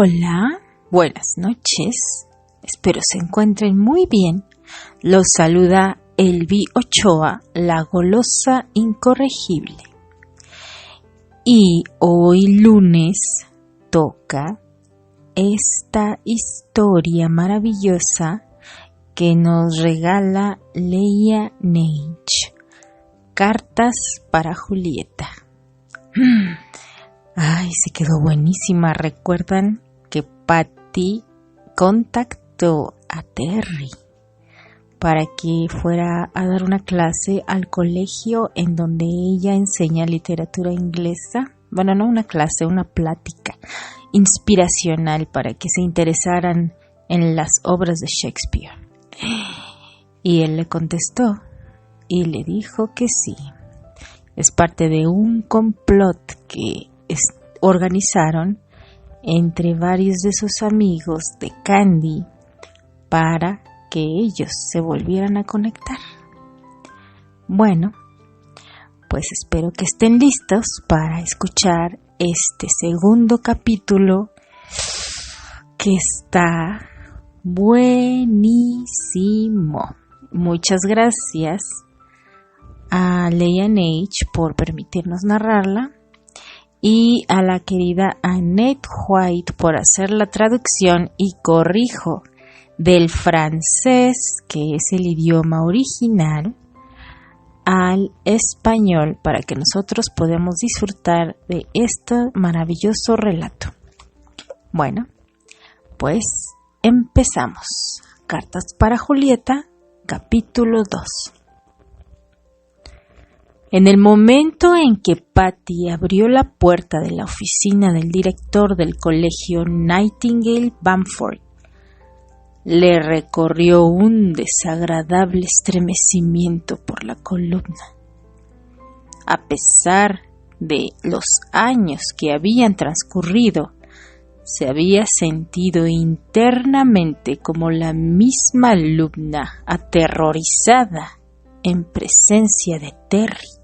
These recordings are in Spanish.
Hola, buenas noches. Espero se encuentren muy bien. Los saluda Elvi Ochoa, la golosa incorregible. Y hoy lunes toca esta historia maravillosa que nos regala Leia Neich. Cartas para Julieta. Ay, se quedó buenísima. ¿Recuerdan que Patty contactó a Terry para que fuera a dar una clase al colegio en donde ella enseña literatura inglesa? Bueno, no una clase, una plática inspiracional para que se interesaran en las obras de Shakespeare. Y él le contestó y le dijo que sí. Es parte de un complot que organizaron entre varios de sus amigos de Candy para que ellos se volvieran a conectar. Bueno, pues espero que estén listos para escuchar este segundo capítulo que está buenísimo. Muchas gracias a Leia Neich por permitirnos narrarla y a la querida Annette White por hacer la traducción y corrijo del francés, que es el idioma original, al español para que nosotros podamos disfrutar de este maravilloso relato. Bueno, pues empezamos. Cartas para Julieta, capítulo 2. En el momento en que Patty abrió la puerta de la oficina del director del colegio Nightingale Bamford, le recorrió un desagradable estremecimiento por la columna. A pesar de los años que habían transcurrido, se había sentido internamente como la misma alumna aterrorizada en presencia de Terry,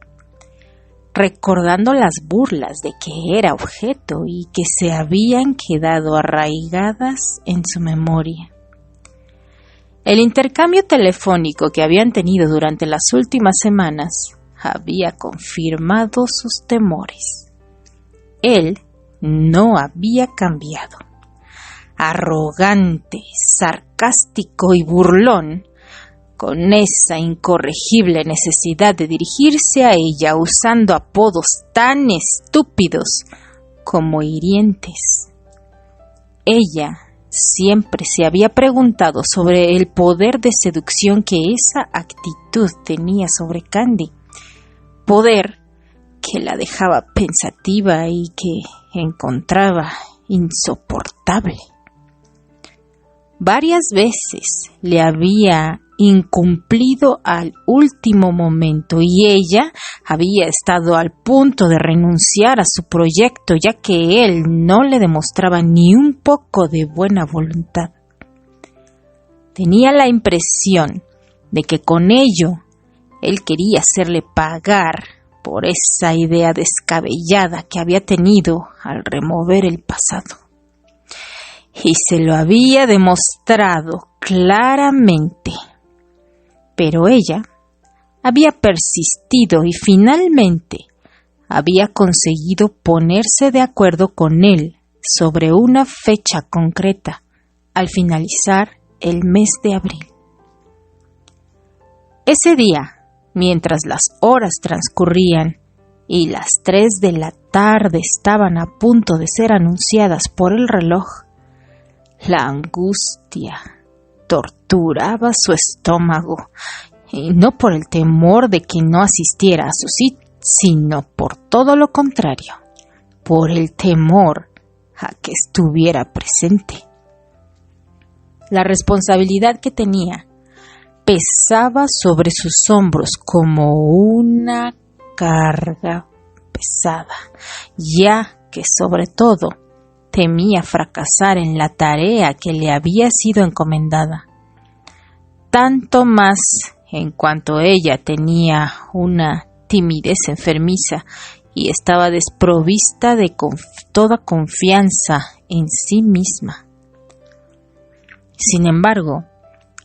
recordando las burlas de que era objeto y que se habían quedado arraigadas en su memoria. El intercambio telefónico que habían tenido durante las últimas semanas había confirmado sus temores. Él no había cambiado. Arrogante, sarcástico y burlón, con esa incorregible necesidad de dirigirse a ella usando apodos tan estúpidos como hirientes. Ella siempre se había preguntado sobre el poder de seducción que esa actitud tenía sobre Candy, poder que la dejaba pensativa y que encontraba insoportable. Varias veces le había incumplido al último momento y ella había estado al punto de renunciar a su proyecto ya que él no le demostraba ni un poco de buena voluntad. Tenía la impresión de que con ello él quería hacerle pagar por esa idea descabellada que había tenido al remover el pasado. Y se lo había demostrado claramente. Pero ella había persistido y finalmente había conseguido ponerse de acuerdo con él sobre una fecha concreta al finalizar el mes de abril. Ese día, mientras las horas transcurrían y las 3 de la tarde estaban a punto de ser anunciadas por el reloj, la angustia torturaba su estómago, y no por el temor de que no asistiera a su cita, sino por todo lo contrario, por el temor a que estuviera presente. La responsabilidad que tenía pesaba sobre sus hombros como una carga pesada, ya que sobre todo temía fracasar en la tarea que le había sido encomendada. Tanto más en cuanto ella tenía una timidez enfermiza y estaba desprovista de toda confianza en sí misma. Sin embargo,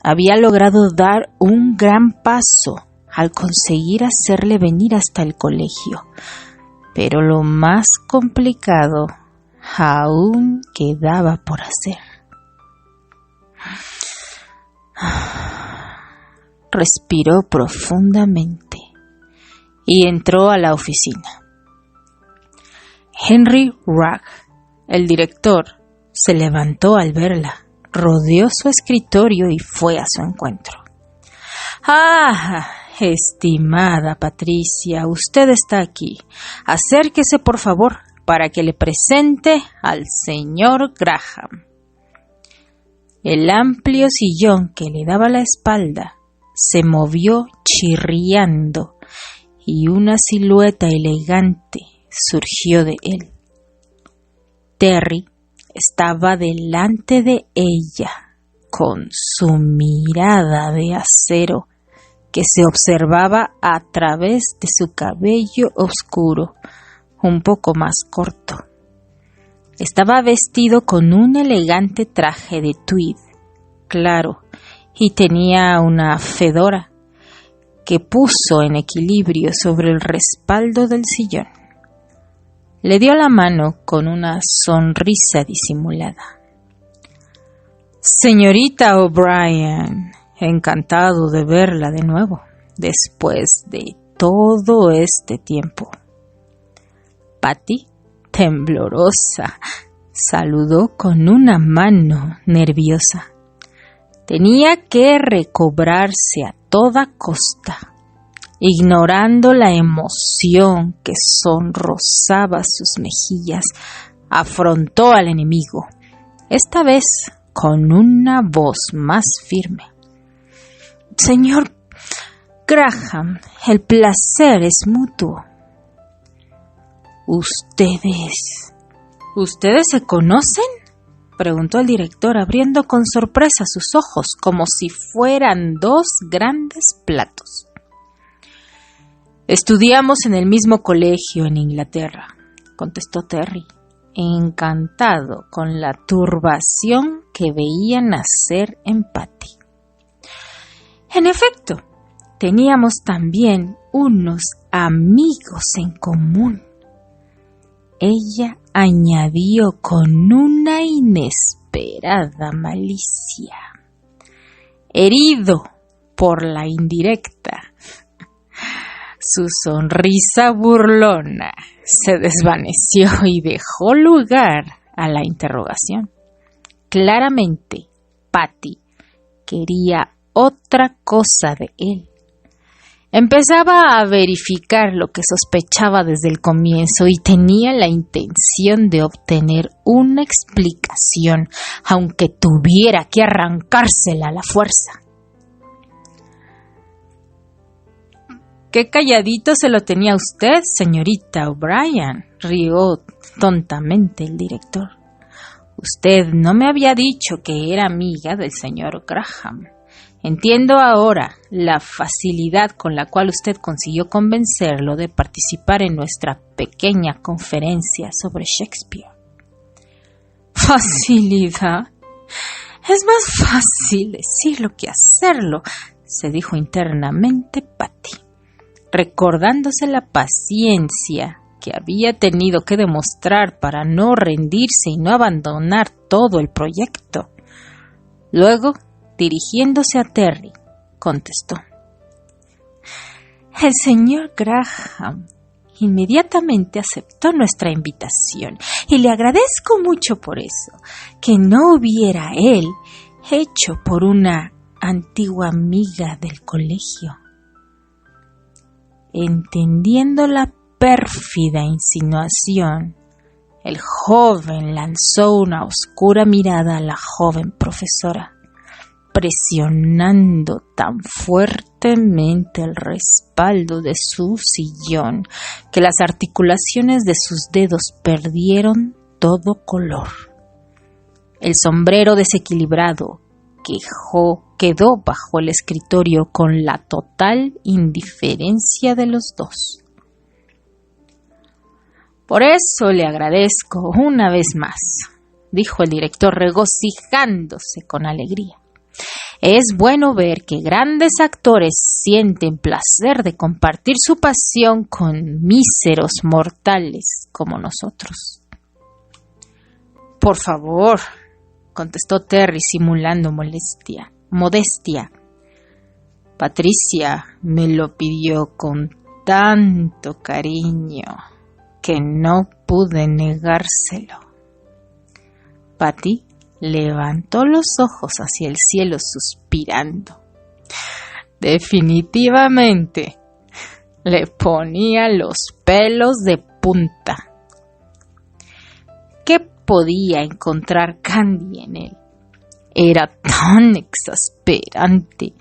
había logrado dar un gran paso al conseguir hacerle venir hasta el colegio, pero lo más complicado aún quedaba por hacer. Respiró profundamente y entró a la oficina. Henry Rugg, el director, se levantó al verla, rodeó su escritorio y fue a su encuentro. ¡Ah! Estimada Patricia, usted está aquí. Acérquese, por favor, para que le presente al señor Graham. El amplio sillón que le daba la espalda se movió chirriando y una silueta elegante surgió de él. Terry estaba delante de ella con su mirada de acero que se observaba a través de su cabello oscuro, un poco más corto. Estaba vestido con un elegante traje de tweed, claro, y tenía una fedora que puso en equilibrio sobre el respaldo del sillón. Le dio la mano con una sonrisa disimulada. Señorita O'Brien, encantado de verla de nuevo, después de todo este tiempo. Patty, temblorosa, saludó con una mano nerviosa. Tenía que recobrarse a toda costa. Ignorando la emoción que sonrosaba sus mejillas, afrontó al enemigo, esta vez con una voz más firme. Señor Graham, el placer es mutuo. ¿Ustedes se conocen?, preguntó el director, abriendo con sorpresa sus ojos como si fueran dos grandes platos. Estudiamos en el mismo colegio en Inglaterra, contestó Terry, encantado con la turbación que veía nacer en Patty. En efecto, teníamos también unos amigos en común. Ella añadió con una inesperada malicia. Herido por la indirecta, su sonrisa burlona se desvaneció y dejó lugar a la interrogación. Claramente, Patty quería otra cosa de él. Empezaba a verificar lo que sospechaba desde el comienzo y tenía la intención de obtener una explicación, aunque tuviera que arrancársela a la fuerza. «Qué calladito se lo tenía usted, señorita O'Brien», rió tontamente el director. «Usted no me había dicho que era amiga del señor Graham. Entiendo ahora la facilidad con la cual usted consiguió convencerlo de participar en nuestra pequeña conferencia sobre Shakespeare». «¿Facilidad? Es más fácil decirlo que hacerlo», se dijo internamente Patty, recordándose la paciencia que había tenido que demostrar para no rendirse y no abandonar todo el proyecto. Luego, dirigiéndose a Terry, contestó: «El señor Graham inmediatamente aceptó nuestra invitación y le agradezco mucho por eso, que no hubiera él hecho por una antigua amiga del colegio». Entendiendo la pérfida insinuación, el joven lanzó una oscura mirada a la joven profesora, presionando tan fuertemente el respaldo de su sillón que las articulaciones de sus dedos perdieron todo color. El sombrero desequilibrado quedó bajo el escritorio con la total indiferencia de los dos. Por eso le agradezco una vez más, dijo el director regocijándose con alegría. Es bueno ver que grandes actores sienten placer de compartir su pasión con míseros mortales como nosotros. Por favor, contestó Terry simulando modestia. Patricia me lo pidió con tanto cariño que no pude negárselo. Patty levantó los ojos hacia el cielo suspirando. Definitivamente le ponía los pelos de punta. ¿Qué podía encontrar Candy en él? Era tan exasperante.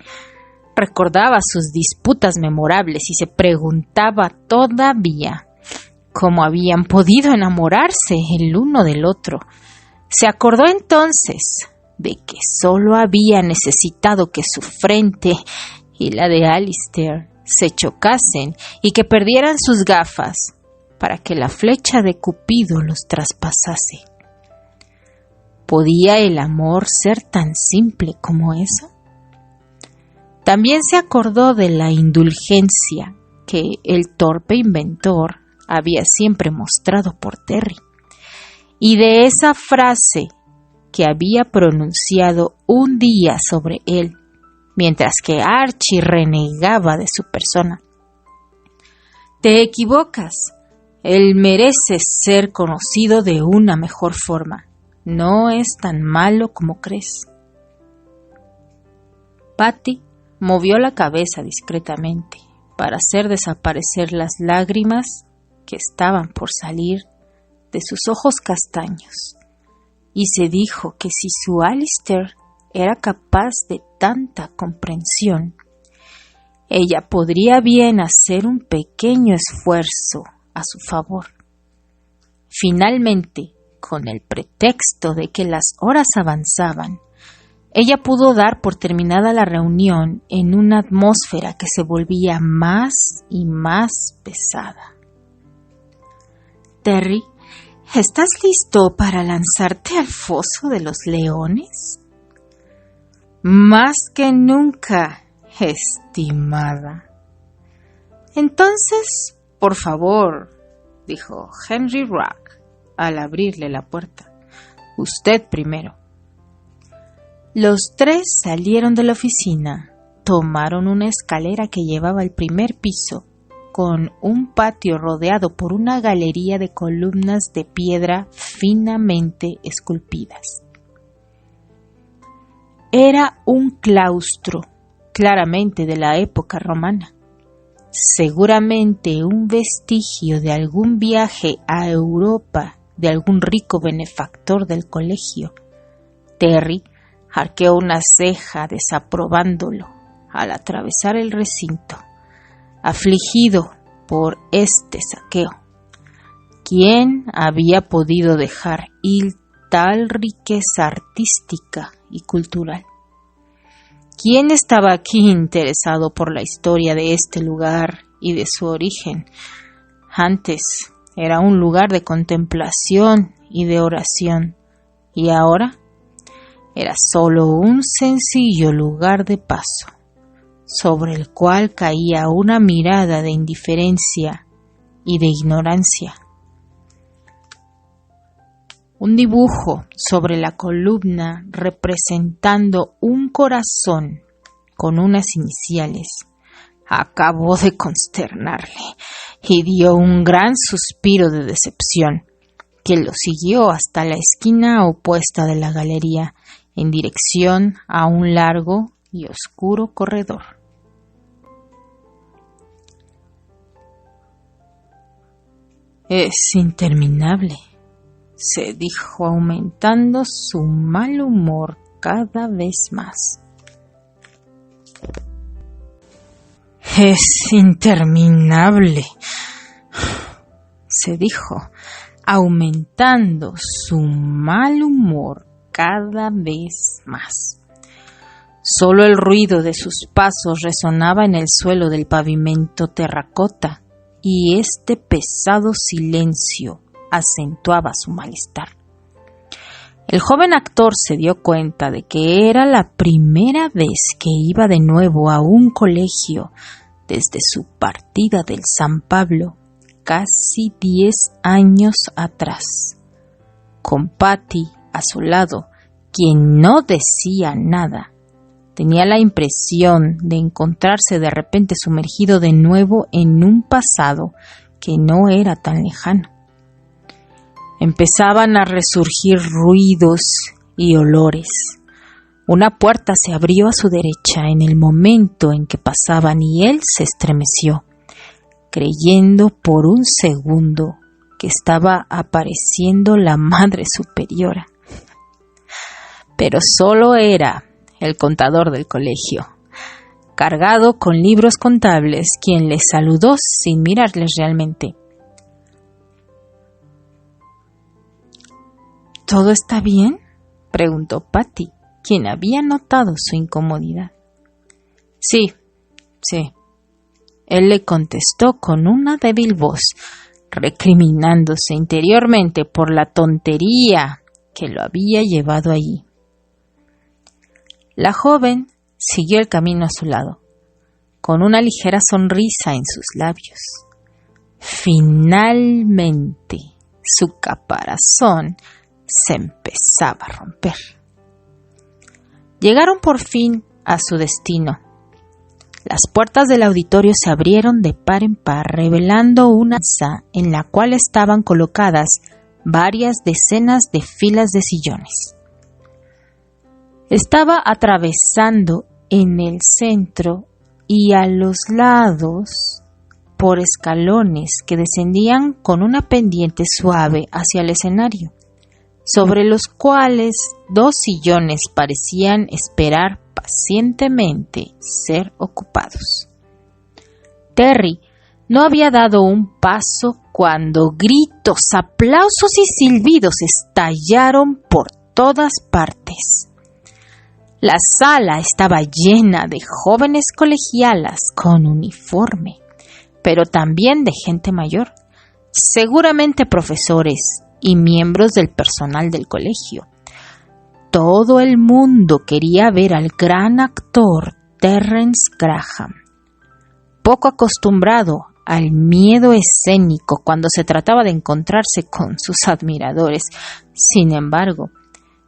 Recordaba sus disputas memorables y se preguntaba todavía cómo habían podido enamorarse el uno del otro. Se acordó entonces de que solo había necesitado que su frente y la de Alistair se chocasen y que perdieran sus gafas para que la flecha de Cupido los traspasase. ¿Podía el amor ser tan simple como eso? También se acordó de la indulgencia que el torpe inventor había siempre mostrado por Terry, y de esa frase que había pronunciado un día sobre él, mientras que Archie renegaba de su persona. Te equivocas. Él merece ser conocido de una mejor forma. No es tan malo como crees. Patty movió la cabeza discretamente para hacer desaparecer las lágrimas que estaban por salir de sus ojos castaños, y se dijo que si su Alistair era capaz de tanta comprensión, ella podría bien hacer un pequeño esfuerzo a su favor. Finalmente, con el pretexto de que las horas avanzaban, ella pudo dar por terminada la reunión en una atmósfera que se volvía más y más pesada. Terry, ¿estás listo para lanzarte al foso de los leones? Más que nunca, estimada. Entonces, por favor, dijo Henry Rock al abrirle la puerta. Usted primero. Los tres salieron de la oficina, tomaron una escalera que llevaba al primer piso, con un patio rodeado por una galería de columnas de piedra finamente esculpidas. Era un claustro, claramente de la época romana, seguramente un vestigio de algún viaje a Europa de algún rico benefactor del colegio. Terry arqueó una ceja desaprobándolo al atravesar el recinto, afligido por este saqueo. ¿Quién había podido dejar ir tal riqueza artística y cultural? ¿Quién estaba aquí interesado por la historia de este lugar y de su origen? Antes era un lugar de contemplación y de oración, y ahora era solo un sencillo lugar de paso, sobre el cual caía una mirada de indiferencia y de ignorancia. Un dibujo sobre la columna representando un corazón con unas iniciales acabó de consternarle y dio un gran suspiro de decepción que lo siguió hasta la esquina opuesta de la galería en dirección a un largo y oscuro corredor. Es interminable, se dijo aumentando su mal humor cada vez más. Es interminable, se dijo, aumentando su mal humor cada vez más. Solo el ruido de sus pasos resonaba en el suelo del pavimento terracota y este pesado silencio acentuaba su malestar. El joven actor se dio cuenta de que era la primera vez que iba de nuevo a un colegio desde su partida del San Pablo, casi 10 años atrás, con Patty a su lado, quien no decía nada. Tenía la impresión de encontrarse de repente sumergido de nuevo en un pasado que no era tan lejano. Empezaban a resurgir ruidos y olores. Una puerta se abrió a su derecha en el momento en que pasaban y él se estremeció, creyendo por un segundo que estaba apareciendo la Madre Superiora. Pero solo era el contador del colegio, cargado con libros contables, quien les saludó sin mirarles realmente. ¿Todo está bien?, preguntó Patty, quien había notado su incomodidad. Sí. Él le contestó con una débil voz, recriminándose interiormente por la tontería que lo había llevado allí. La joven siguió el camino a su lado, con una ligera sonrisa en sus labios. Finalmente, su caparazón se empezaba a romper. Llegaron por fin a su destino. Las puertas del auditorio se abrieron de par en par, revelando una mesa en la cual estaban colocadas varias decenas de filas de sillones. Estaba atravesando en el centro y a los lados por escalones que descendían con una pendiente suave hacia el escenario, sobre los cuales 2 sillones parecían esperar pacientemente ser ocupados. Terry no había dado un paso cuando gritos, aplausos y silbidos estallaron por todas partes. La sala estaba llena de jóvenes colegialas con uniforme, pero también de gente mayor, seguramente profesores y miembros del personal del colegio. Todo el mundo quería ver al gran actor Terrence Graham. Poco acostumbrado al miedo escénico cuando se trataba de encontrarse con sus admiradores, sin embargo,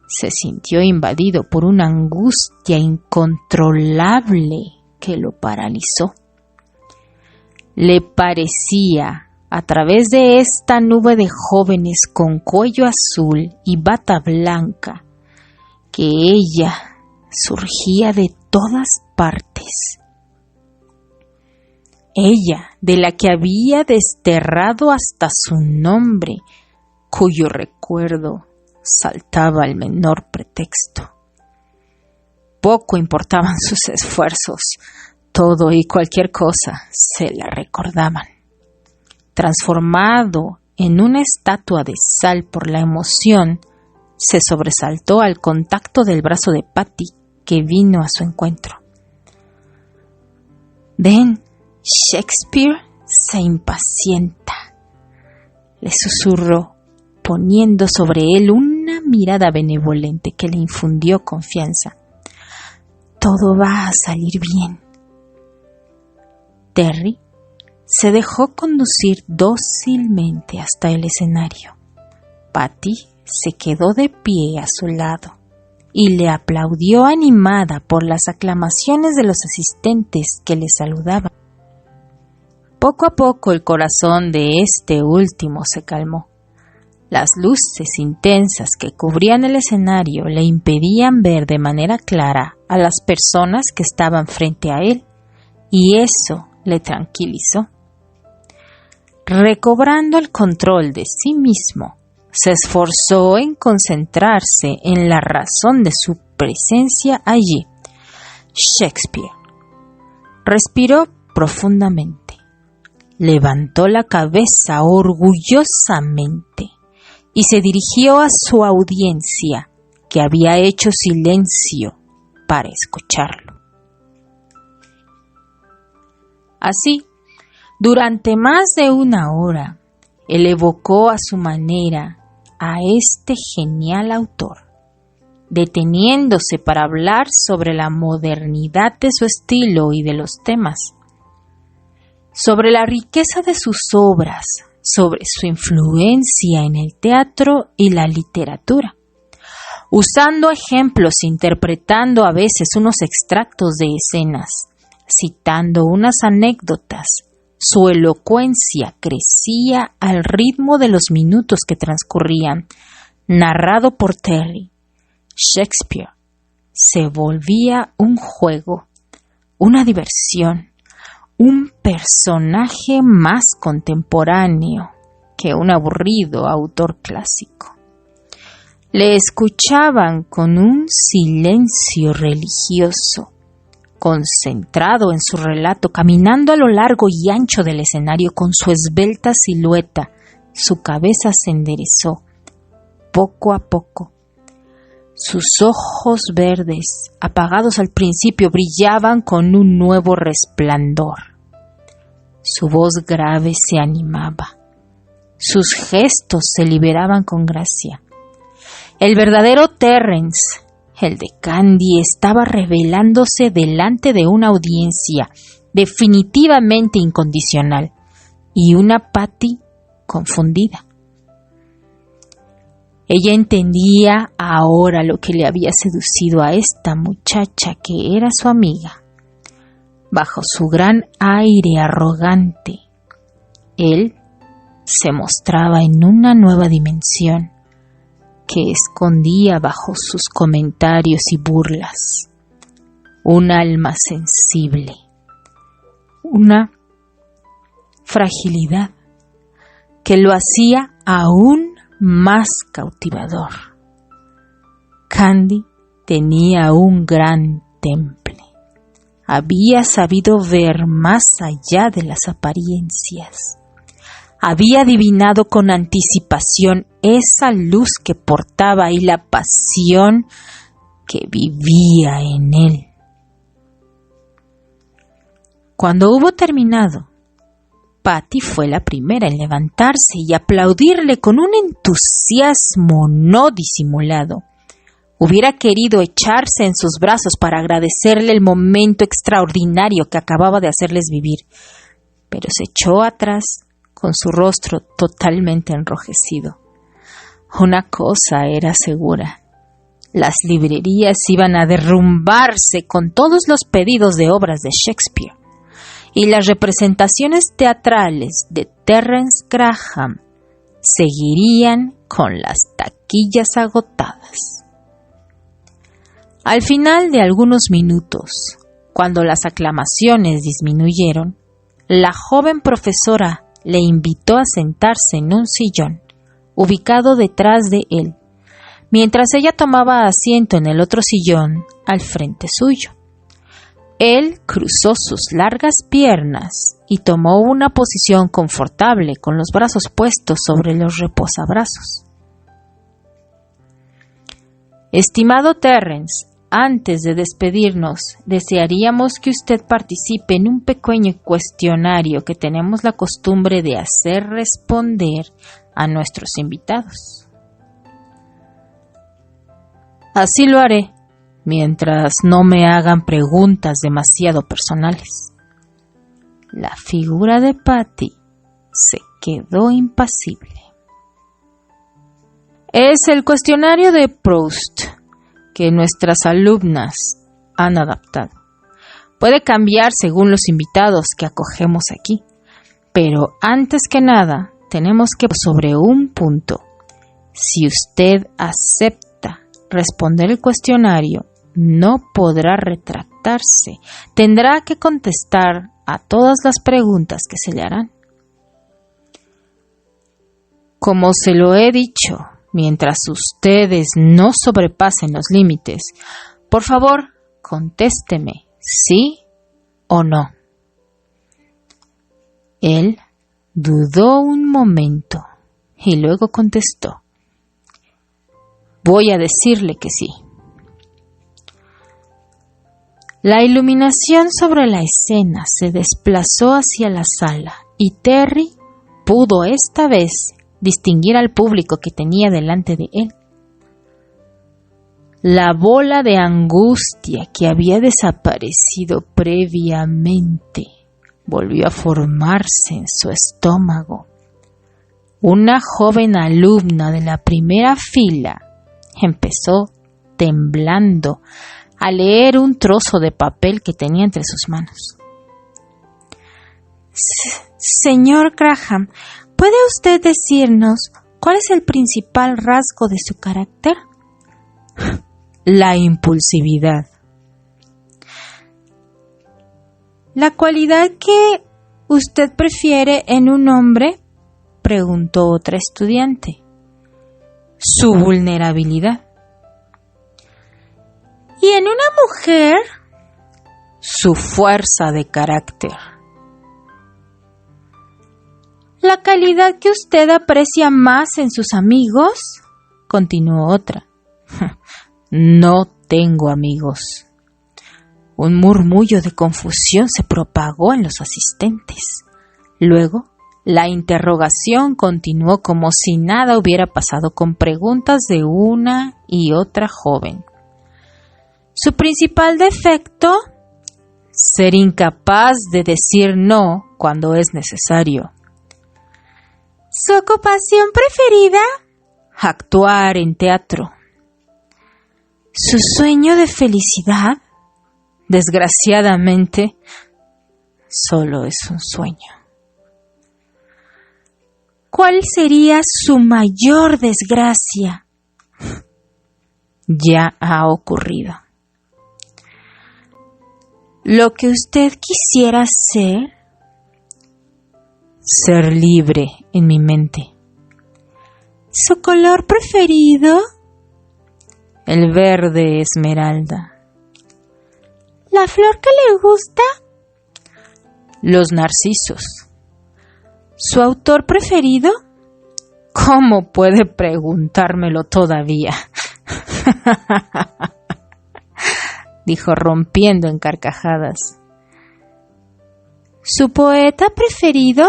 se sintió invadido por una angustia incontrolable que lo paralizó. Le parecía, a través de esta nube de jóvenes con cuello azul y bata blanca, que ella surgía de todas partes. Ella, de la que había desterrado hasta su nombre, cuyo recuerdo saltaba al menor pretexto. Poco importaban sus esfuerzos, todo y cualquier cosa se la recordaban. Transformado en una estatua de sal por la emoción, se sobresaltó al contacto del brazo de Patty, que vino a su encuentro. «Ven, Shakespeare se impacienta», le susurró, poniendo sobre él una mirada benevolente que le infundió confianza. «Todo va a salir bien». Terry se dejó conducir dócilmente hasta el escenario. Patty se quedó de pie a su lado y le aplaudió animada por las aclamaciones de los asistentes que le saludaban. Poco a poco el corazón de este último se calmó. Las luces intensas que cubrían el escenario le impedían ver de manera clara a las personas que estaban frente a él, y eso le tranquilizó. Recobrando el control de sí mismo, se esforzó en concentrarse en la razón de su presencia allí. Shakespeare respiró profundamente, levantó la cabeza orgullosamente y se dirigió a su audiencia, que había hecho silencio para escucharlo. Así, Durante más de una hora, él evocó a su manera a este genial autor, deteniéndose para hablar sobre la modernidad de su estilo y de los temas, sobre la riqueza de sus obras, sobre su influencia en el teatro y la literatura, usando ejemplos, interpretando a veces unos extractos de escenas, citando unas anécdotas. Su elocuencia crecía al ritmo de los minutos que transcurrían. Narrado por Terry, Shakespeare se volvía un juego, una diversión, un personaje más contemporáneo que un aburrido autor clásico. Le escuchaban con un silencio religioso, concentrado en su relato, caminando a lo largo y ancho del escenario con su esbelta silueta. Su cabeza se enderezó poco a poco. Sus ojos verdes, apagados al principio, brillaban con un nuevo resplandor. Su voz grave se animaba. Sus gestos se liberaban con gracia. El verdadero Terrence, el de Candy, estaba revelándose delante de una audiencia definitivamente incondicional y una Patty confundida. Ella entendía ahora lo que le había seducido a esta muchacha que era su amiga. Bajo su gran aire arrogante, él se mostraba en una nueva dimensión que escondía bajo sus comentarios y burlas un alma sensible, una fragilidad que lo hacía aún más cautivador. Candy tenía un gran temple. Había sabido ver más allá de las apariencias. Había adivinado con anticipación esa luz que portaba y la pasión que vivía en él. Cuando hubo terminado, Patty fue la primera en levantarse y aplaudirle con un entusiasmo no disimulado. Hubiera querido echarse en sus brazos para agradecerle el momento extraordinario que acababa de hacerles vivir, pero se echó atrás con su rostro totalmente enrojecido. Una cosa era segura: las librerías iban a derrumbarse con todos los pedidos de obras de Shakespeare, y las representaciones teatrales de Terence Graham seguirían con las taquillas agotadas. Al final de algunos minutos, cuando las aclamaciones disminuyeron, la joven profesora le invitó a sentarse en un sillón ubicado detrás de él, mientras ella tomaba asiento en el otro sillón al frente suyo. Él cruzó sus largas piernas y tomó una posición confortable con los brazos puestos sobre los reposabrazos. Estimado Terrence, antes de despedirnos, desearíamos que usted participe en un pequeño cuestionario que tenemos la costumbre de hacer responder a nuestros invitados. Así lo haré, mientras no me hagan preguntas demasiado personales. La figura de Patty se quedó impasible. Es el cuestionario de Proust que nuestras alumnas han adaptado. Puede cambiar según los invitados que acogemos aquí, pero antes que nada tenemos que sobre un punto. Si usted acepta responder el cuestionario, no podrá retractarse. Tendrá que contestar a todas las preguntas que se le harán. Como se lo he dicho, mientras ustedes no sobrepasen los límites, por favor, contésteme sí o no. Él dudó un momento y luego contestó: voy a decirle que sí. La iluminación sobre la escena se desplazó hacia la sala y Terry pudo esta vez distinguir al público que tenía delante de él. La bola de angustia que había desaparecido previamente volvió a formarse en su estómago. Una joven alumna de la primera fila empezó temblando a leer un trozo de papel que tenía entre sus manos. Señor Graham, ¿puede usted decirnos cuál es el principal rasgo de su carácter? La impulsividad. ¿La cualidad que usted prefiere en un hombre?, preguntó otra estudiante. Su vulnerabilidad. ¿Y en una mujer? Su fuerza de carácter. ¿La calidad que usted aprecia más en sus amigos?, continuó otra. No tengo amigos. Un murmullo de confusión se propagó en los asistentes. Luego, la interrogación continuó como si nada hubiera pasado, con preguntas de una y otra joven. Su principal defecto: ser incapaz de decir no cuando es necesario. ¿Su ocupación preferida? Actuar en teatro. ¿Su sueño de felicidad? Desgraciadamente, solo es un sueño. ¿Cuál sería su mayor desgracia? Ya ha ocurrido. Lo que usted quisiera ser libre en mi mente. ¿Su color preferido? El verde esmeralda. ¿La flor que le gusta? Los narcisos. ¿Su autor preferido? ¿Cómo puede preguntármelo todavía? Dijo rompiendo en carcajadas. ¿Su poeta preferido?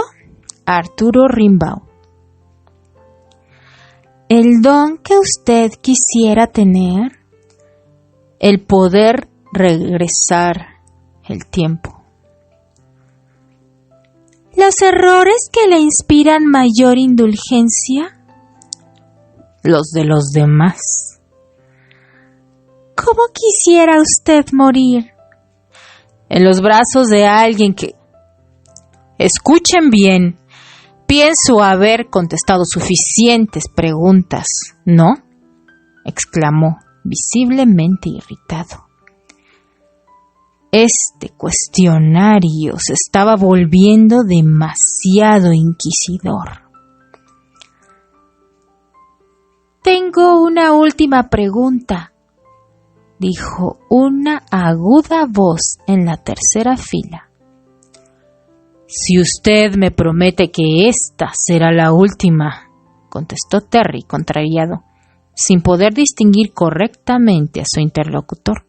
Arturo Rimbaud. ¿El don que usted quisiera tener? El poder regresar el tiempo. ¿Los errores que le inspiran mayor indulgencia? Los de los demás. ¿Cómo quisiera usted morir? En los brazos de alguien que... Escuchen bien. Pienso haber contestado suficientes preguntas, ¿no?, exclamó, visiblemente irritado. Este cuestionario se estaba volviendo demasiado inquisidor. Tengo una última pregunta, dijo una aguda voz en la tercera fila. Si usted me promete que esta será la última, contestó Terry, contrariado, sin poder distinguir correctamente a su interlocutor.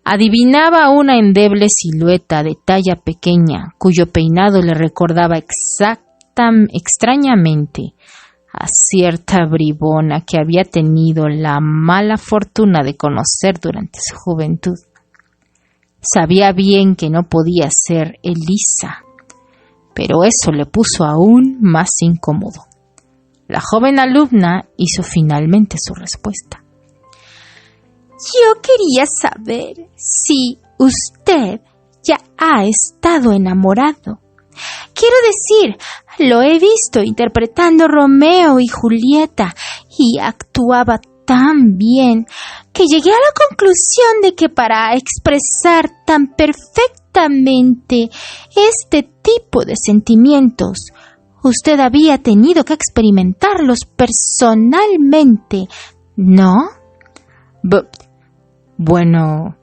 Adivinaba una endeble silueta de talla pequeña, cuyo peinado le recordaba extrañamente a cierta bribona que había tenido la mala fortuna de conocer durante su juventud. Sabía bien que no podía ser Elisa, pero eso le puso aún más incómodo. La joven alumna hizo finalmente su respuesta. Yo quería saber si usted ya ha estado enamorado. Quiero decir, lo he visto interpretando Romeo y Julieta y actuaba tan bien que llegué a la conclusión de que para expresar tan perfectamente este tipo de sentimientos, usted había tenido que experimentarlos personalmente, ¿no? Bueno,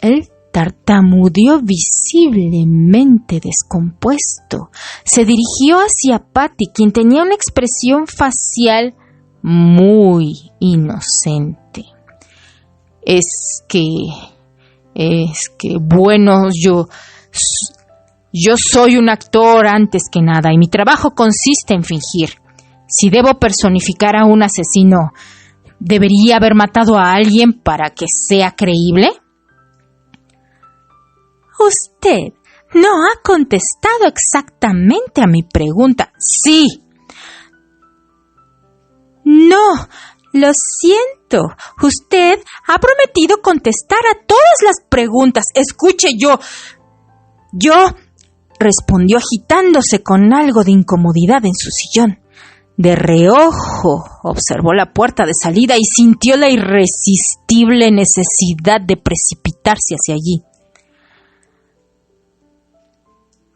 él tartamudeó visiblemente descompuesto. Se dirigió hacia Patty, quien tenía una expresión facial muy inocente. Bueno, Yo soy un actor antes que nada y mi trabajo consiste en fingir. Si debo personificar a un asesino, ¿debería haber matado a alguien para que sea creíble? Usted no ha contestado exactamente a mi pregunta. Sí. No, lo siento. Usted ha prometido contestar a todas las preguntas. Escuche, yo, respondió agitándose con algo de incomodidad en su sillón. De reojo observó la puerta de salida y sintió la irresistible necesidad de precipitarse hacia allí.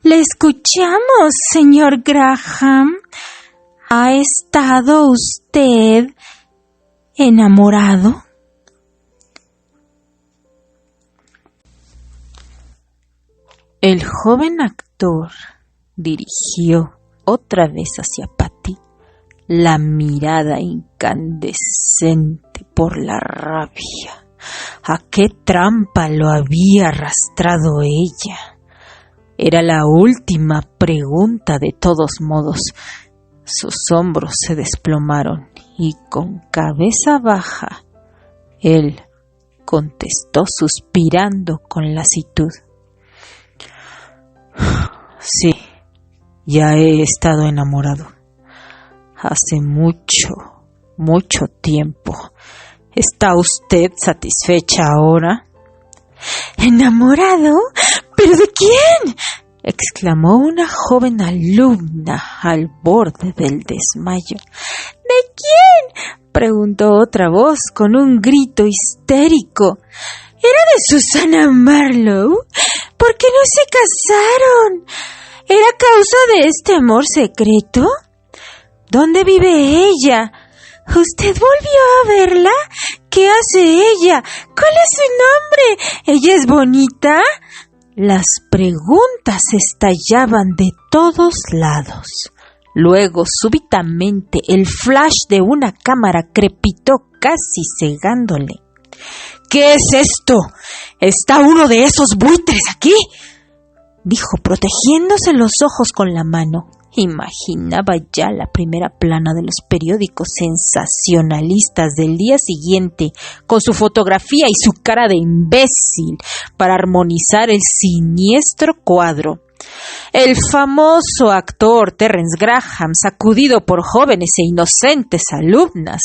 Le escuchamos, señor Graham. ¿Ha estado usted enamorado? El joven actor dirigió otra vez hacia Patty la mirada incandescente por la rabia. ¿A qué trampa lo había arrastrado ella? Era la última pregunta de todos modos. Sus hombros se desplomaron y con cabeza baja, él contestó suspirando con lasitud. Sí, ya he estado enamorado. Hace mucho tiempo. ¿Está usted satisfecha ahora? ¿Enamorado? ¿Pero de quién?, exclamó una joven alumna al borde del desmayo. ¿De quién?, preguntó otra voz con un grito histérico. ¿Era de Susana Marlowe? ¿Por qué no se casaron? ¿Era causa de este amor secreto? ¿Dónde vive ella? ¿Usted volvió a verla? ¿Qué hace ella? ¿Cuál es su nombre? ¿Ella es bonita? Las preguntas estallaban de todos lados. Luego, súbitamente, el flash de una cámara crepitó casi cegándole. ¿Qué es esto? ¿Está uno de esos buitres aquí?, dijo, protegiéndose los ojos con la mano. Imaginaba ya la primera plana de los periódicos sensacionalistas del día siguiente, con su fotografía y su cara de imbécil para armonizar el siniestro cuadro. El famoso actor Terence Graham, sacudido por jóvenes e inocentes alumnas.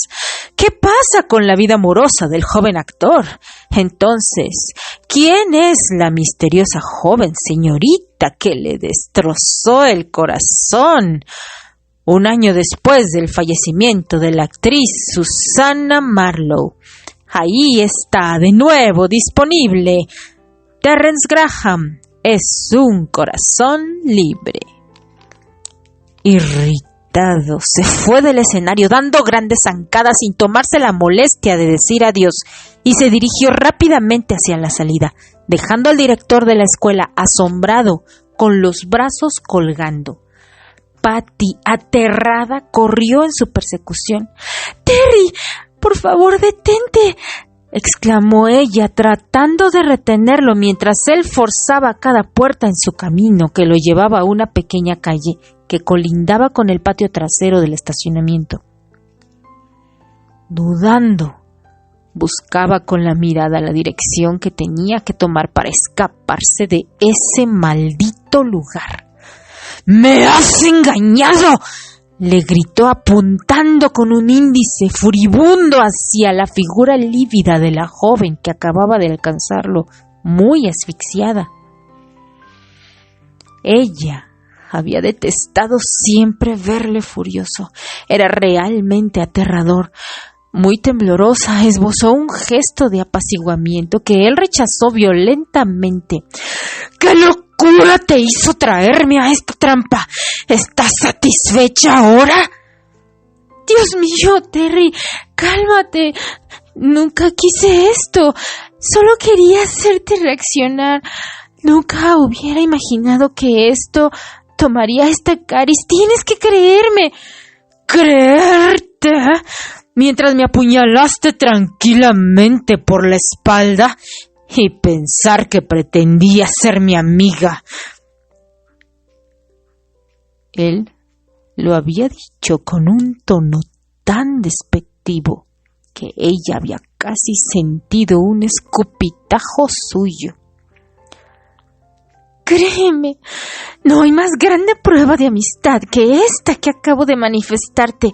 ¿Qué pasa con la vida amorosa del joven actor? Entonces, ¿quién es la misteriosa joven señorita que le destrozó el corazón? Un año después del fallecimiento de la actriz Susana Marlowe. Ahí está de nuevo disponible. Terence Graham es un corazón libre. Irritado, se fue del escenario dando grandes zancadas sin tomarse la molestia de decir adiós y se dirigió rápidamente hacia la salida, dejando al director de la escuela asombrado con los brazos colgando. Patty, aterrada, corrió en su persecución. «¡Terry! ¡Por favor, detente!», exclamó ella, tratando de retenerlo mientras él forzaba cada puerta en su camino que lo llevaba a una pequeña calle que colindaba con el patio trasero del estacionamiento. Dudando, buscaba con la mirada la dirección que tenía que tomar para escaparse de ese maldito lugar. «¡Me has engañado!», le gritó apuntando con un índice furibundo hacia la figura lívida de la joven que acababa de alcanzarlo, muy asfixiada. Ella había detestado siempre verle furioso. Era realmente aterrador. Muy temblorosa, esbozó un gesto de apaciguamiento que él rechazó violentamente. «¿Qué locura te hizo traerme a esta trampa? ¿Estás satisfecha ahora?» «Dios mío, Terry, cálmate. Nunca quise esto. Solo quería hacerte reaccionar. Nunca hubiera imaginado que esto tomaría esta cariz. Tienes que creerme». «¿Creerte? Mientras me apuñalaste tranquilamente por la espalda y pensar que pretendías ser mi amiga». Él lo había dicho con un tono tan despectivo que ella había casi sentido un escupitajo suyo. Créeme, no hay más grande prueba de amistad que esta que acabo de manifestarte.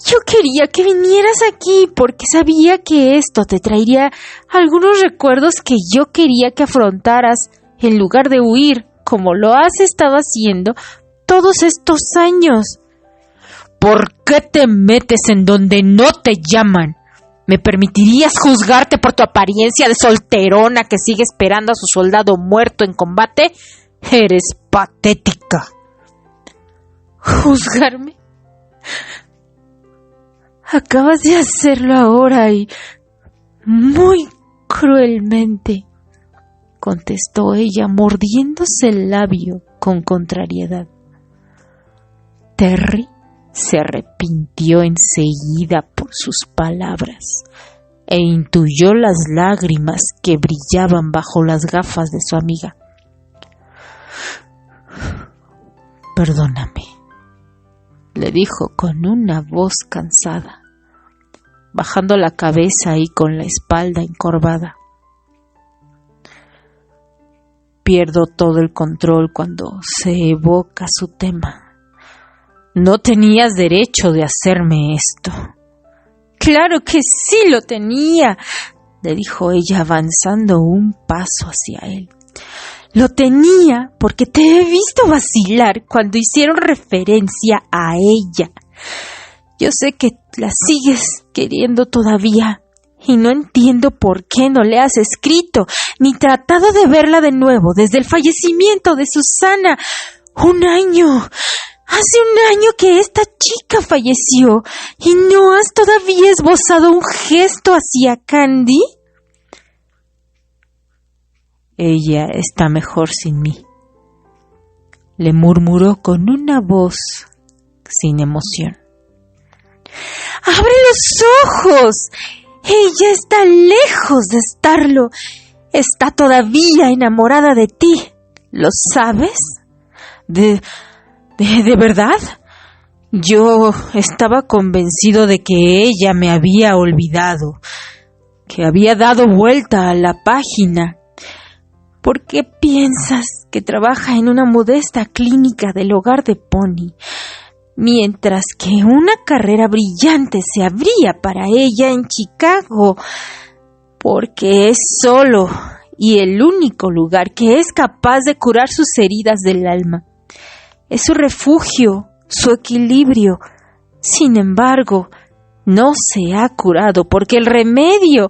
Yo quería que vinieras aquí porque sabía que esto te traería algunos recuerdos que yo quería que afrontaras en lugar de huir, como lo has estado haciendo todos estos años. ¿Por qué te metes en donde no te llaman? ¿Me permitirías juzgarte por tu apariencia de solterona que sigue esperando a su soldado muerto en combate? Eres patética. ¿Juzgarme? Acabas de hacerlo ahora y muy cruelmente, contestó ella, mordiéndose el labio con contrariedad. Terry se arrepintió enseguida por sus palabras e intuyó las lágrimas que brillaban bajo las gafas de su amiga. Perdóname, le dijo con una voz cansada, bajando la cabeza y con la espalda encorvada. Pierdo todo el control cuando se evoca su tema. No tenías derecho de hacerme esto. Claro que sí lo tenía, le dijo ella avanzando un paso hacia él. Lo tenía porque te he visto vacilar cuando hicieron referencia a ella. Yo sé que la sigues queriendo todavía y no entiendo por qué no le has escrito ni tratado de verla de nuevo desde el fallecimiento de Susana. 1 año. Hace 1 año que esta chica falleció y no has todavía esbozado un gesto hacia Candy. Ella está mejor sin mí, le murmuró con una voz sin emoción. ¡Abre los ojos! Ella está lejos de estarlo. Está todavía enamorada de ti. ¿Lo sabes? ¿De verdad? Yo estaba convencido de que ella me había olvidado, que había dado vuelta a la página. ¿Por qué piensas que trabaja en una modesta clínica del hogar de Pony, mientras que una carrera brillante se abría para ella en Chicago? Porque es solo y el único lugar que es capaz de curar sus heridas del alma. Es su refugio, su equilibrio. Sin embargo, no se ha curado porque el remedio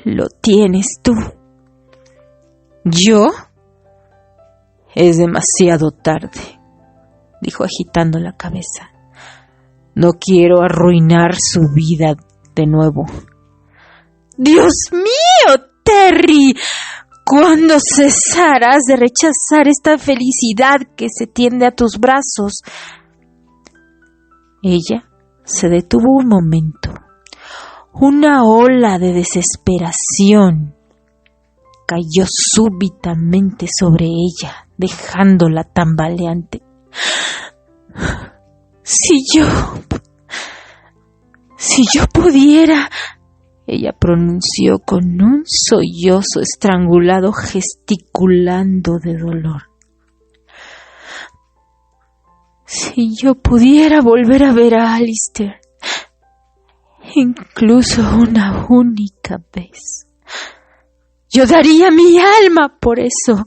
lo tienes tú. ¿Yo? Es demasiado tarde, dijo agitando la cabeza. No quiero arruinar su vida de nuevo. ¡Dios mío, Terry! ¿Cuándo cesarás de rechazar esta felicidad que se tiende a tus brazos? Ella se detuvo un momento. Una ola de desesperación cayó súbitamente sobre ella, dejándola tambaleante. Si yo pudiera, ella pronunció con un sollozo estrangulado, gesticulando de dolor. Si yo pudiera volver a ver a Alistair, incluso una única vez, yo daría mi alma por eso.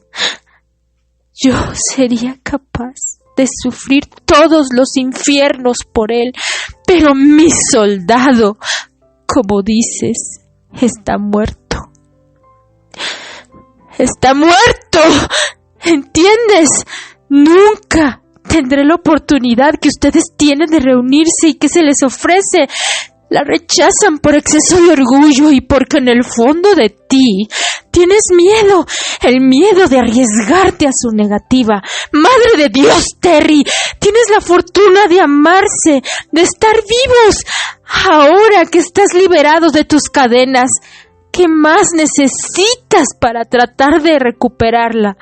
Yo sería capaz de sufrir todos los infiernos por él, pero mi soldado, como dices, está muerto. ¡Está muerto! ¿Entiendes? Nunca tendré la oportunidad que ustedes tienen de reunirse y que se les ofrece. La rechazan por exceso de orgullo y porque en el fondo de ti tienes miedo, el miedo de arriesgarte a su negativa. ¡Madre de Dios, Terry! Tienes la fortuna de amarse, de estar vivos. Ahora que estás liberado de tus cadenas, ¿qué más necesitas para tratar de recuperarla?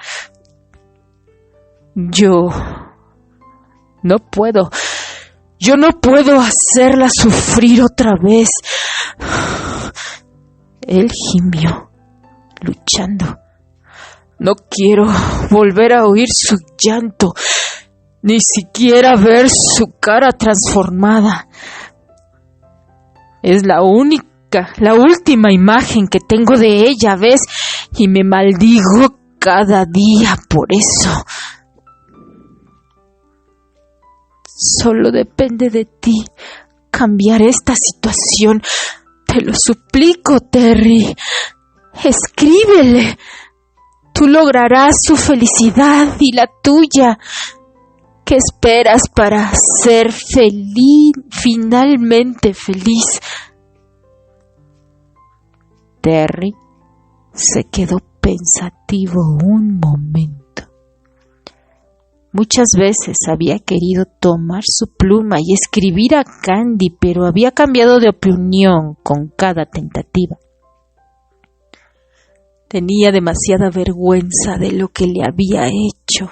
Yo Yo no puedo hacerla sufrir otra vez. Él gimió, luchando. No quiero volver a oír su llanto, ni siquiera ver su cara transformada. Es la última imagen que tengo de ella, ¿ves? Y me maldigo cada día por eso. Solo depende de ti cambiar esta situación. Te lo suplico, Terry. Escríbele. Tú lograrás su felicidad y la tuya. ¿Qué esperas para ser finalmente feliz? Terry se quedó pensativo un momento. Muchas veces había querido tomar su pluma y escribir a Candy, pero había cambiado de opinión con cada tentativa. Tenía demasiada vergüenza de lo que le había hecho.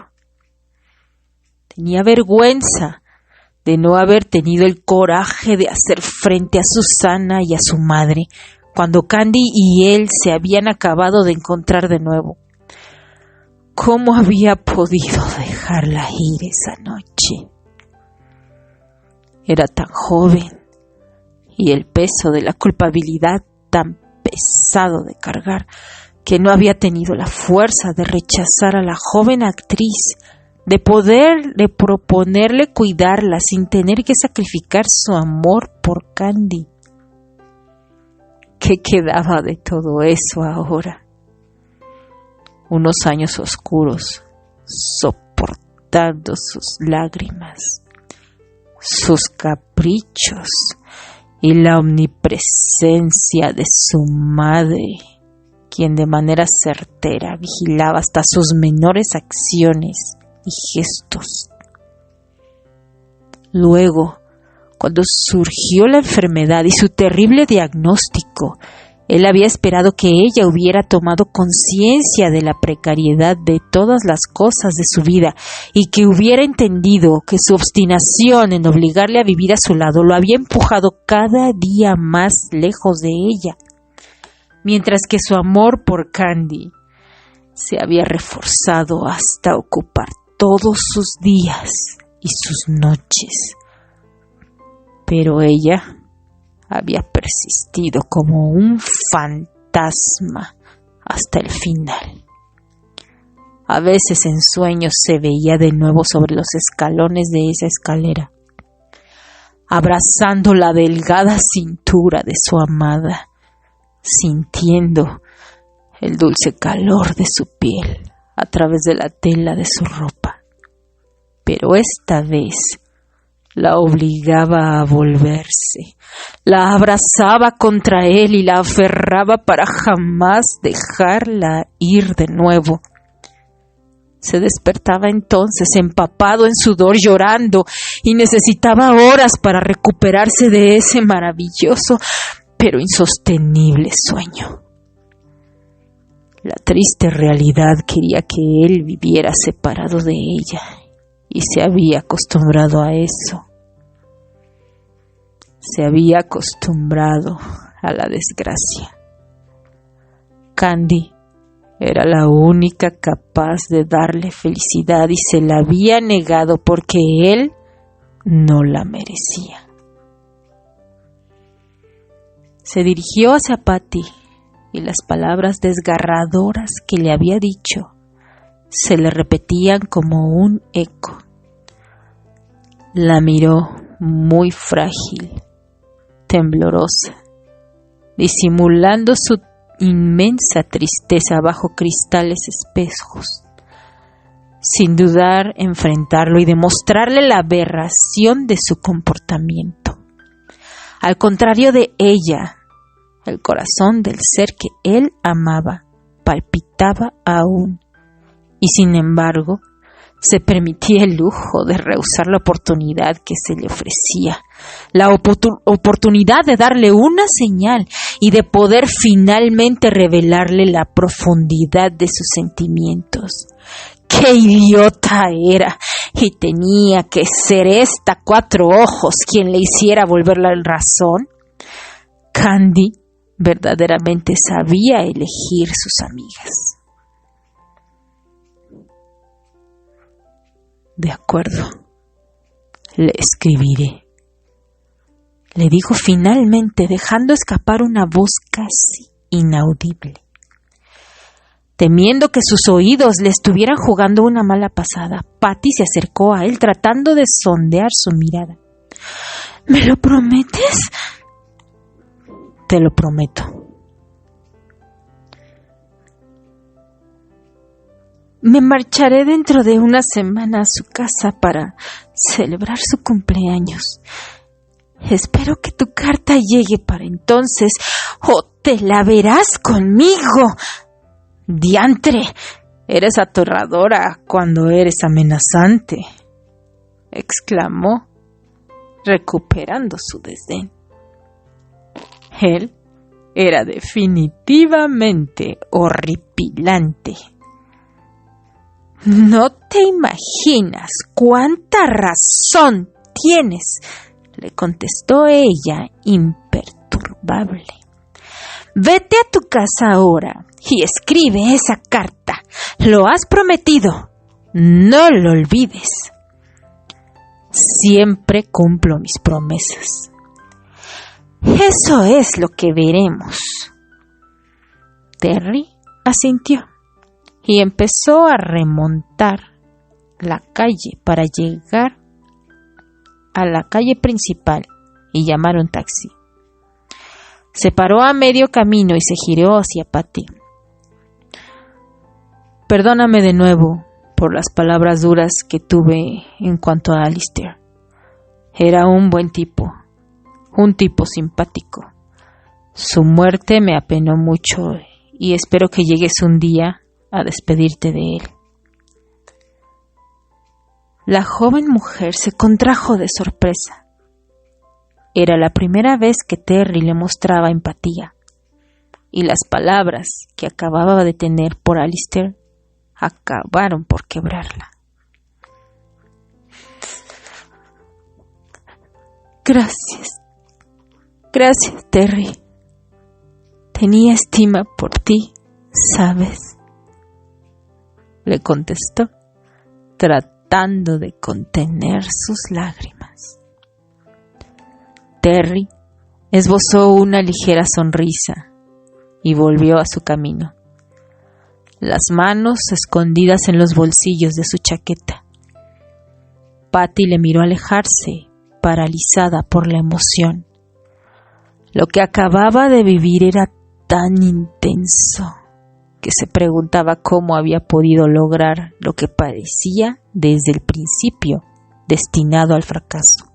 Tenía vergüenza de no haber tenido el coraje de hacer frente a Susana y a su madre cuando Candy y él se habían acabado de encontrar de nuevo. ¿Cómo había podido dejarla ir esa noche? Era tan joven y el peso de la culpabilidad tan pesado de cargar que no había tenido la fuerza de rechazar a la joven actriz, de proponerle cuidarla sin tener que sacrificar su amor por Candy. ¿Qué quedaba de todo eso ahora? Unos años oscuros, soportando sus lágrimas, sus caprichos y la omnipresencia de su madre, quien de manera certera vigilaba hasta sus menores acciones y gestos. Luego, cuando surgió la enfermedad y su terrible diagnóstico, él había esperado que ella hubiera tomado conciencia de la precariedad de todas las cosas de su vida y que hubiera entendido que su obstinación en obligarle a vivir a su lado lo había empujado cada día más lejos de ella, mientras que su amor por Candy se había reforzado hasta ocupar todos sus días y sus noches. Pero ella había persistido como un fantasma hasta el final. A veces en sueños se veía de nuevo sobre los escalones de esa escalera, abrazando la delgada cintura de su amada, sintiendo el dulce calor de su piel a través de la tela de su ropa. Pero esta vez la obligaba a volverse, la abrazaba contra él y la aferraba para jamás dejarla ir de nuevo. Se despertaba entonces empapado en sudor, llorando, y necesitaba horas para recuperarse de ese maravilloso pero insostenible sueño. La triste realidad quería que él viviera separado de ella, y se había acostumbrado a eso. Se había acostumbrado a la desgracia. Candy era la única capaz de darle felicidad y se la había negado porque él no la merecía. Se dirigió hacia Patty y las palabras desgarradoras que le había dicho se le repetían como un eco. La miró muy frágil, temblorosa, disimulando su inmensa tristeza bajo cristales espejos, sin dudar enfrentarlo y demostrarle la aberración de su comportamiento. Al contrario de ella, el corazón del ser que él amaba palpitaba aún, y sin embargo se permitía el lujo de rehusar la oportunidad que se le ofrecía, la oportunidad de darle una señal y de poder finalmente revelarle la profundidad de sus sentimientos. ¡Qué idiota era! y tenía que ser esta Cuatro Ojos quien le hiciera volver la razón, Candy verdaderamente sabía elegir sus amigas. De acuerdo, le escribiré, le dijo finalmente, dejando escapar una voz casi inaudible. Temiendo que sus oídos le estuvieran jugando una mala pasada, Patty se acercó a él tratando de sondear su mirada. ¿Me lo prometes? Te lo prometo. Me marcharé dentro de una semana a su casa para celebrar su cumpleaños. Espero que tu carta llegue para entonces o te la verás conmigo. ¡Diantre! Eres aterradora cuando eres amenazante, exclamó, recuperando su desdén. Él era definitivamente horripilante. No te imaginas cuánta razón tienes, le contestó ella, imperturbable. Vete a tu casa ahora y escribe esa carta. Lo has prometido. No lo olvides. Siempre cumplo mis promesas. Eso es lo que veremos. Terry asintió y empezó a remontar la calle para llegar a la calle principal y llamar un taxi. Se paró a medio camino y se giró hacia Patty. Perdóname de nuevo por las palabras duras que tuve en cuanto a Alistair. Era un buen tipo, un tipo simpático. Su muerte me apenó mucho y espero que llegues un día a despedirte de él. La joven mujer se contrajo de sorpresa. Era la primera vez que Terry le mostraba empatía, y las palabras que acababa de tener por Alistair acabaron por quebrarla. Gracias, Terry. Tenía estima por ti, ¿sabes?, le contestó, tratando de contener sus lágrimas. Terry esbozó una ligera sonrisa y volvió a su camino, las manos escondidas en los bolsillos de su chaqueta. Patty le miró alejarse, paralizada por la emoción. Lo que acababa de vivir era tan intenso que se preguntaba cómo había podido lograr lo que parecía desde el principio destinado al fracaso.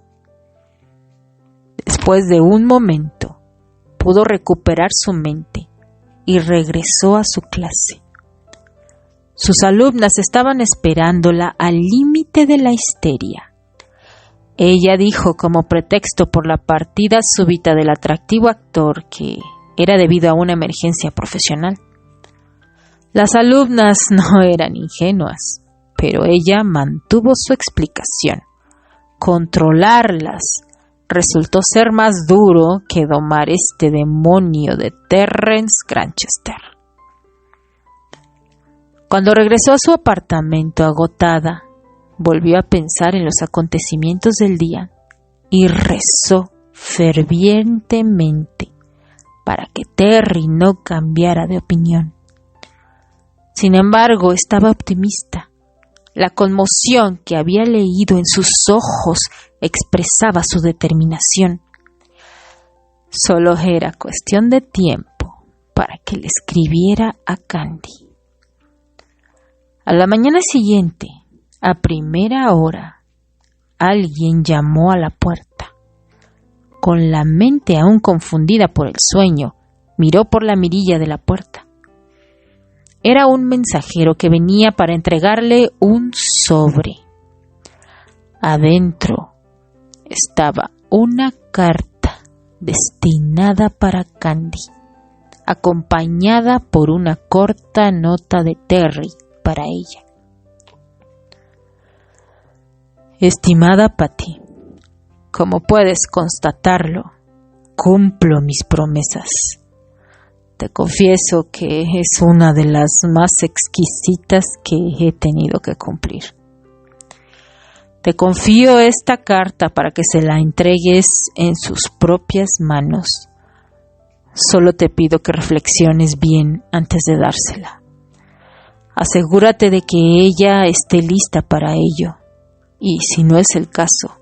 Después de un momento, pudo recuperar su mente y regresó a su clase. Sus alumnas estaban esperándola al límite de la histeria. Ella dijo como pretexto por la partida súbita del atractivo actor que era debido a una emergencia profesional. Las alumnas no eran ingenuas, pero ella mantuvo su explicación. Controlarlas resultó ser más duro que domar este demonio de Terrence Granchester. Cuando regresó a su apartamento agotada, volvió a pensar en los acontecimientos del día y rezó fervientemente para que Terry no cambiara de opinión. Sin embargo, estaba optimista. La conmoción que había leído en sus ojos expresaba su determinación. Solo era cuestión de tiempo para que le escribiera a Candy. A la mañana siguiente, a primera hora, alguien llamó a la puerta. Con la mente aún confundida por el sueño, miró por la mirilla de la puerta. Era un mensajero que venía para entregarle un sobre. Adentro estaba una carta destinada para Candy, acompañada por una corta nota de Terry para ella. Estimada Patty, como puedes constatarlo, cumplo mis promesas. Te confieso que es una de las más exquisitas que he tenido que cumplir. Te confío esta carta para que se la entregues en sus propias manos. Solo te pido que reflexiones bien antes de dársela. Asegúrate de que ella esté lista para ello. Y si no es el caso,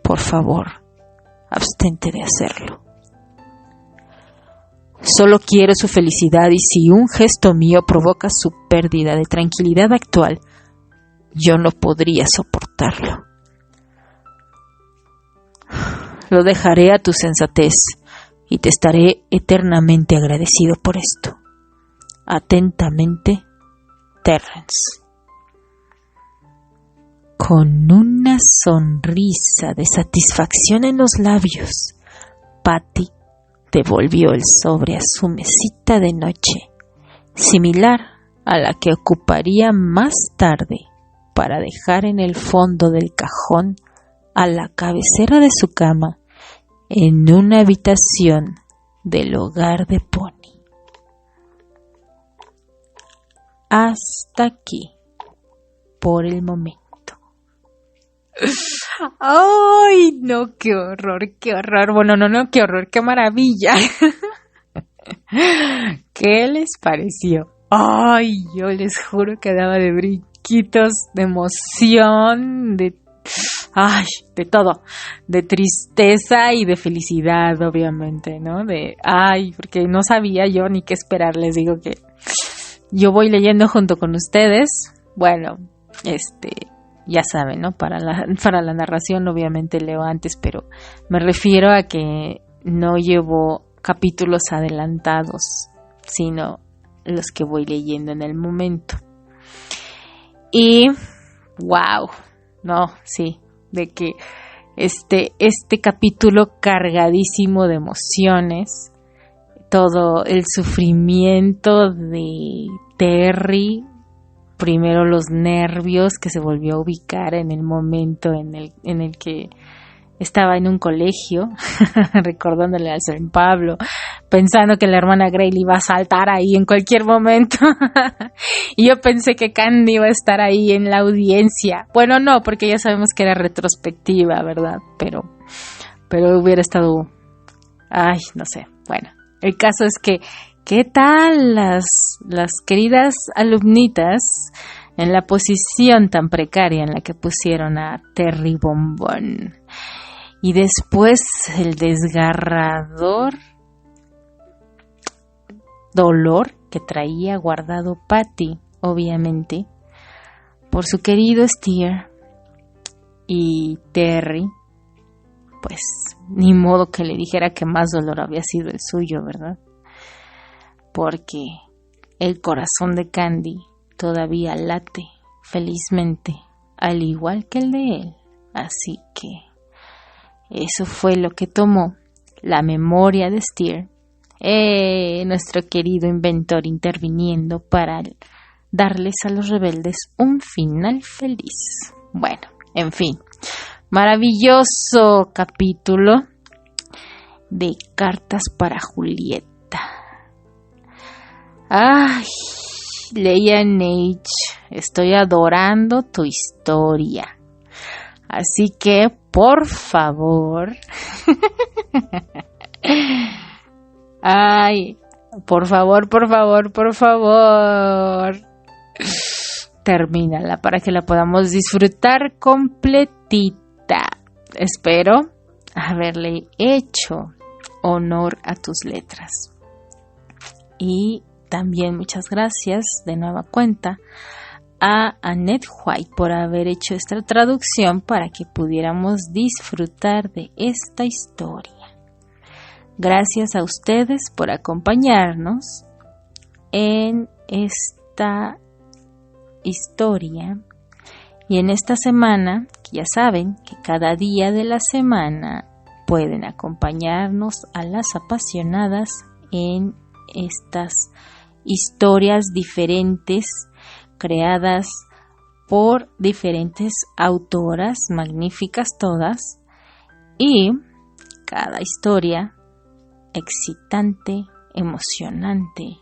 por favor, abstente de hacerlo. Solo quiero su felicidad y si un gesto mío provoca su pérdida de tranquilidad actual, yo no podría soportarlo. Lo dejaré a tu sensatez y te estaré eternamente agradecido por esto. Atentamente, Terrence. Con una sonrisa de satisfacción en los labios, Patty devolvió el sobre a su mesita de noche, similar a la que ocuparía más tarde para dejar en el fondo del cajón a la cabecera de su cama en una habitación del hogar de Pony. Hasta aquí, por el momento. ¡Ay, no! ¡Qué horror, qué horror! Bueno, no, qué horror, qué maravilla. ¿Qué les pareció? ¡Ay! Yo les juro que daba de brinquitos, de emoción, de todo, de tristeza y de felicidad, obviamente, ¿no? Porque no sabía yo ni qué esperar, les digo que yo voy leyendo junto con ustedes, bueno, ya saben, ¿no? Para la narración obviamente leo antes, pero me refiero a que no llevo capítulos adelantados, sino los que voy leyendo en el momento. Y wow, no, sí, de que este capítulo cargadísimo de emociones, todo el sufrimiento de Terry, primero los nervios que se volvió a ubicar en el momento en el que estaba en un colegio, recordándole al San Pablo, pensando que la hermana Grayle iba a saltar ahí en cualquier momento. Y yo pensé que Candy iba a estar ahí en la audiencia. Bueno, no, porque ya sabemos que era retrospectiva, ¿verdad? Pero hubiera estado... no sé. Bueno, el caso es que, ¿qué tal las queridas alumnitas en la posición tan precaria en la que pusieron a Terry Bombón? Y después el desgarrador dolor que traía guardado Patty, obviamente, por su querido Steer. Y Terry, pues ni modo que le dijera que más dolor había sido el suyo, ¿verdad? Porque el corazón de Candy todavía late felizmente, al igual que el de él. Así que eso fue lo que tomó la memoria de Steer, nuestro querido inventor interviniendo para darles a los rebeldes un final feliz. Bueno, en fin, maravilloso capítulo de Cartas para Julieta. Ay, Leia Nage, estoy adorando tu historia. Así que, por favor, por favor, termínala para que la podamos disfrutar completita. Espero haberle hecho honor a tus letras. Y también muchas gracias de nueva cuenta a Annette White por haber hecho esta traducción para que pudiéramos disfrutar de esta historia. Gracias a ustedes por acompañarnos en esta historia y en esta semana, que ya saben que cada día de la semana pueden acompañarnos a las apasionadas en estas historias diferentes creadas por diferentes autoras, magníficas todas, y cada historia excitante, emocionante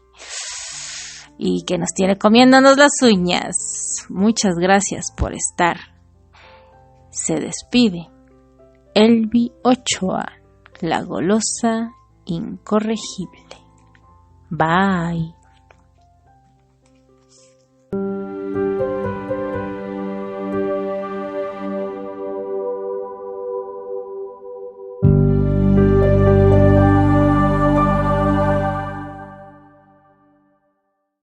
y que nos tiene comiéndonos las uñas. Muchas gracias por estar. Se despide Elvi Ochoa, la golosa incorregible. Bye.